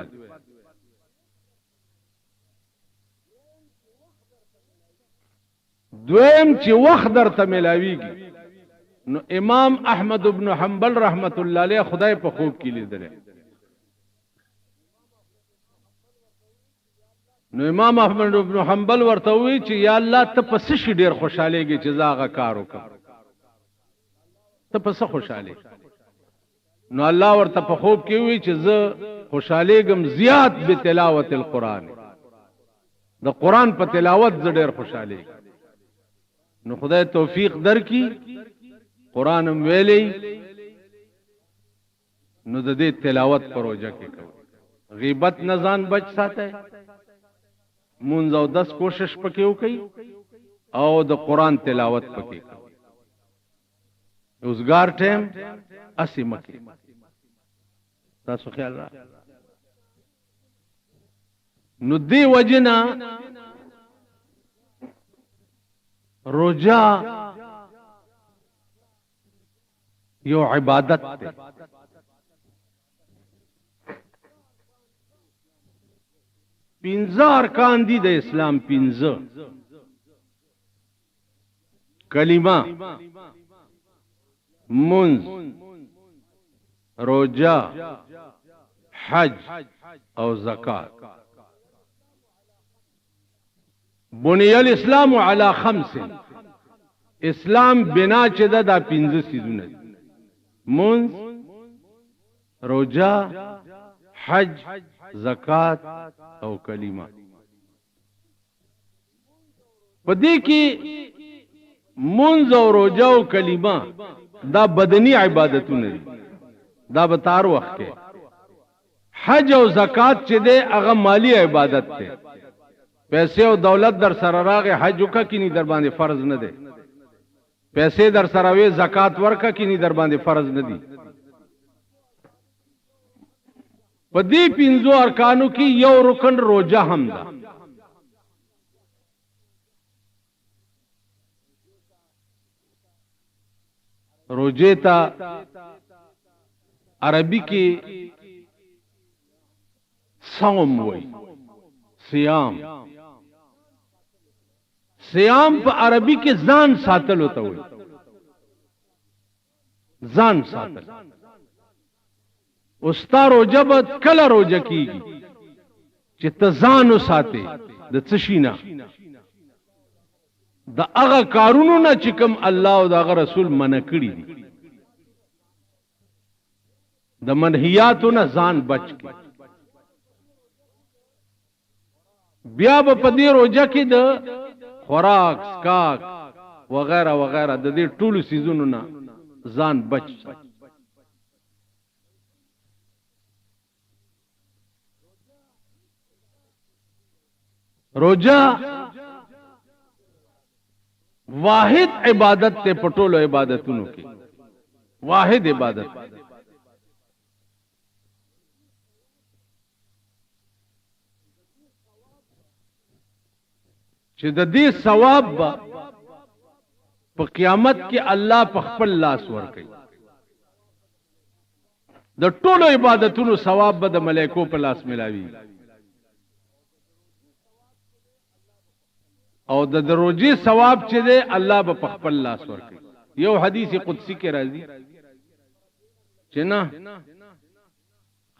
دویم چې وخت درته ملاويږي. نو امام احمد ابن حنبل رحمت الله علیه خدای په خوب کې لیدل. نو امام احمد ابن حنبل ورته وی چې یا الله ته پس شي ډیر خوشالهږي چې زاغه کار وکړه. ته پس خوشاله. نو الله ورته په خوب کې وی چې زه خوشالهږم زیات به تلاوت القرآن. د قرآن په تلاوت زه ډیر خوشاله. نو خدای توفیق درکې قرآن هم ویلې نو د دې تلاوت پروژه کې کوي. غیبت نه ځان بچ ساتي. مونږ او 10 کوشش پکې وکي او د قرآن تلاوت پکې کوي. روزګار ټیم اسی مکه تاسو خیال را. نو دی وجنا روزه یو عبادت ده. پنځه ارکان دي د اسلام. پنځه کلمه، منځ، روزه، حج او زکات. بنی الاسلام علی 5. اسلام بنا چې دا 15 سيزونه دي. منځ، روزه، حج، زکات او کلمه. پدې کې منځ او روزه او کلمه دا بدنی عبادتونه دي. دا به تار وخت کې. حج او زکات چې ده هغه مالی عبادت ده. پیسې او دولت در سره راغی حج وکا کینی در باندې فرض نه ده. پیسې در سره وي زکات ورکا کینی در باندې فرض نه دي. په دې 15 ارکانو کې یو رکن روزه هم ده. روزه ته عربی کې صوم وای. صيام. صيام په عربی کې ځان ساتل ہوتا وای. ځان ساتل. اوستا روزه به کله روزه کیږي چې ته ځان وساتې د څه شي نه. د هغه کارونو نه چې کوم الله او د هغه رسول منع کړي دي. د منهیاتو نه ځان بچ کی. بیا به په دې روزه کې د خوراک، سکاک وغیرہ وغیرہ د دې ټولو سيزونو نه ځان بچ. روزه واحد عبادت ته پټولو عبادتونو کې واحد عبادت. چې د دې ثواب په قیامت کې الله په خپل لاس ورکړي. د ټولو عبادتونو ثواب به د ملائکو په لاس ملاوي. او د روزي ثواب چې دی الله به په خپل لاس ورکړي. یو حدیث قدسی کې راځي چې نه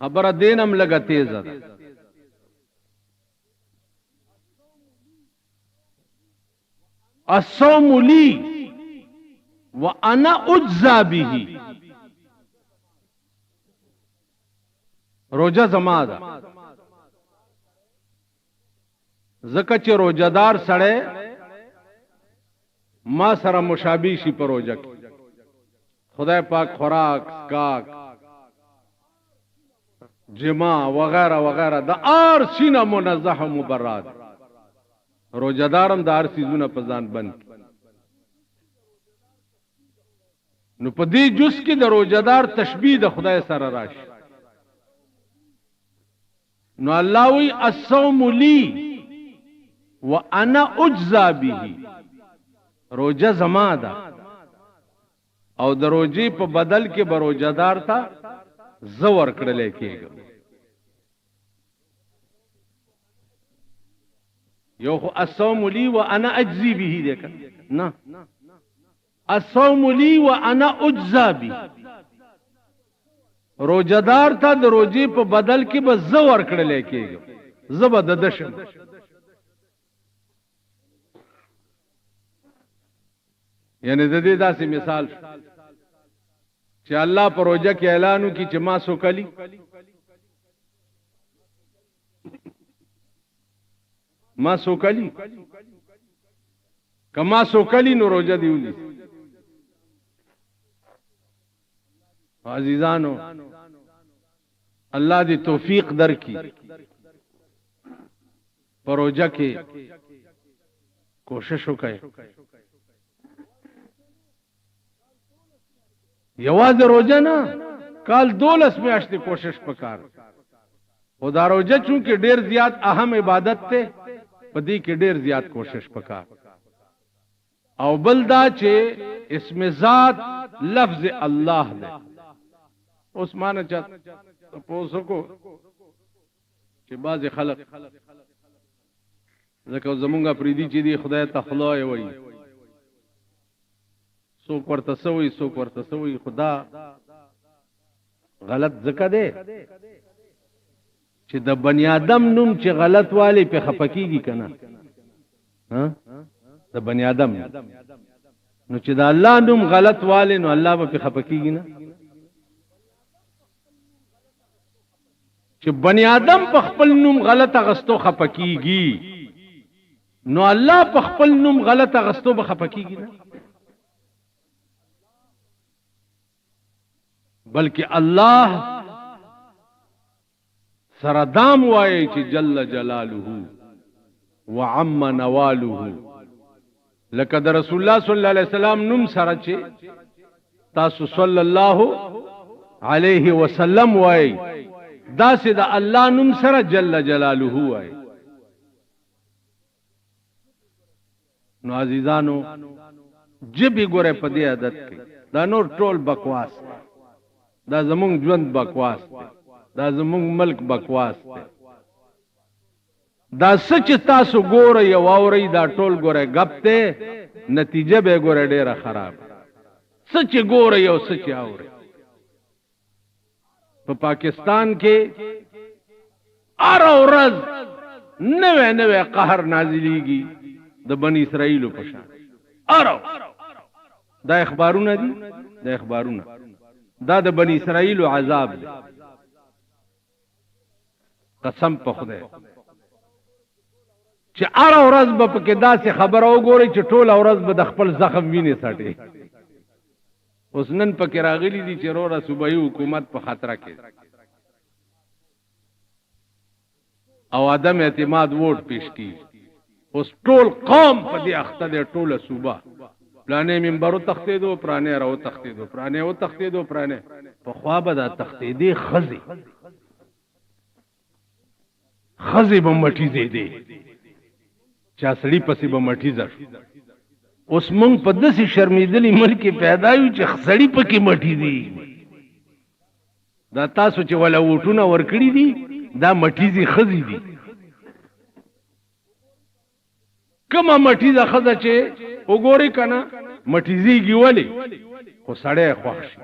خبره دینم لګه تیز ده. الصوم لی وانا اجزا به، روزه زما ده زکه چې روزدار سره ما سره مشابه شي په روزه کې. خدای پاک خوراک اسکاک جما وغیرہ وغیرہ د ار سینه منزه مبرات، روزدارم د ار سيزونه په ځان بند. نو په دې جز کې د روزدار تشبیه د خدای سره راشي. نو الله وی الصوم لی وانا اجزا به، روزه زما ده او د روزي په بدل کې به روزدار ته زور کړل کېږي. یو خو الصوم لی وانا اجزی به ده نه، الصوم لی وانا اجزا به، روزدار ته د روزي په بدل کې به زور کړل کېږي، زبد دشم. یعنی د دې داسې مثال چې الله پر روزه کې اعلان وکړي چې ما سوکلی ما سوکلی کما سوکلی نو روزه دیولی. عزیزانو الله دې توفیق درکړي پر روزه کې کوشش وکړي. یواز روزه نه کال 12 میاشتې کوشش وکړ. خدا روزه چونکه ډیر زیات اهم عبادت ته پدې کې ډیر زیات کوشش وکړ. او بل دا چې اسم ذات لفظ الله ده. عثمان چا پوسو کو چې باز خلق زکه زمونږه پریدي چې دی خدای تخلای وای، څوک ورته سوی څوک ورته سوی، خدا غلط ځکه دی چې د بنی آدم نوم چې غلط والی په خپکیږي کنه، ها د بنی آدم نو چې د الله نوم غلط والی نو الله به په خپکیږي نه. چې بنی آدم په خپل نوم غلط غستو خپکیږي نو الله په خپل نوم غلط غستو به خپکیږي نه، بلکې الله سردام وایي چې جل جلاله وعم نواله. لکه د رسول الله صلی الله علیه وسلم نوم سره چې تاسو صلی الله علیه وسلم وایي، دا سه د الله نوم سره جل جلاله وایي. نو عزیزانو جبی ګوره په دې عادت کې دا نور ټول بکواس، دا زمونږ ژوند بکواس دی، دا زمونږ ملک بکواس دی. دا سچ تاسو ګوره یو اوري دا ټول ګوره غپ ته نتیجه به ګوره ډیره خراب. سچ ګوره یو سچ اوري. په پاکستان کې ار ورځ نوې نوې قهر نازلېږي د بنی اسرائیل په شان. ارو دا اخبارونه دي، دا اخبارونه دا د بنی اسرائیل عذاب دی. قسم په خدای چې ار ورځ به پکې داسې خبره وګوري چې ټول ورځ به د خپل زخم ویني ساتي. اوس نن پکې راغلي دي چې وروره صوبایي حکومت په خطر کې او عدم اعتماد ووټ پیش کی. اوس ټول قوم په دې اخته دي، ټوله صوبه پلانې منبرو تختې دو پرانه راو تختې دو پرانه او تختې دو پرانه په خوا به دا تختې دي. خزي به مټي دي چا سړی پسې به مټي ځه. اوس مونږ په داسې شرمېدلې ملک پیدا یو چې سړی پکې مټي دي. دا تاسو چې ولا وټونه ورکړي دي دا مټي دي خزي دي. کما مټی د خزه چې وګوري کنه مټیزیږي ولی خو سړی خوښ شي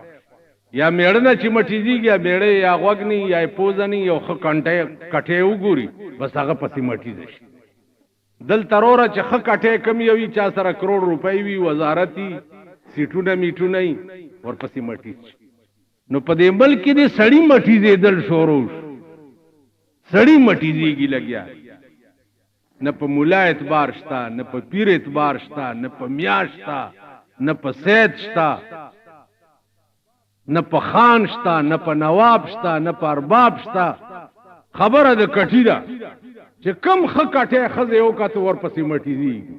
یا میړنه چې مټیزیږي یا میړه یا غوګنی یا پوزنی یو خ کټه وګوري بس هغه پتی مټیز شي دل تروره چې خ کټه کم یوي چا سره کروڑ روپۍ وی وزارتي سیټونه میټونه ورپسې مټیز نو په دې ملک کې دې سړی مټیزې دل شوروش سړی مټیزیږي لګیا نه په مولا اعتبار شتا نه په پیر اعتبار شتا نه په میا شتا نه په سید شتا نه په خان شتا نه په نواب شتا نه په ارباب شتا خبره د کټی ده چې کم خ کټه خزه یو کته ورپسې مټیزیږي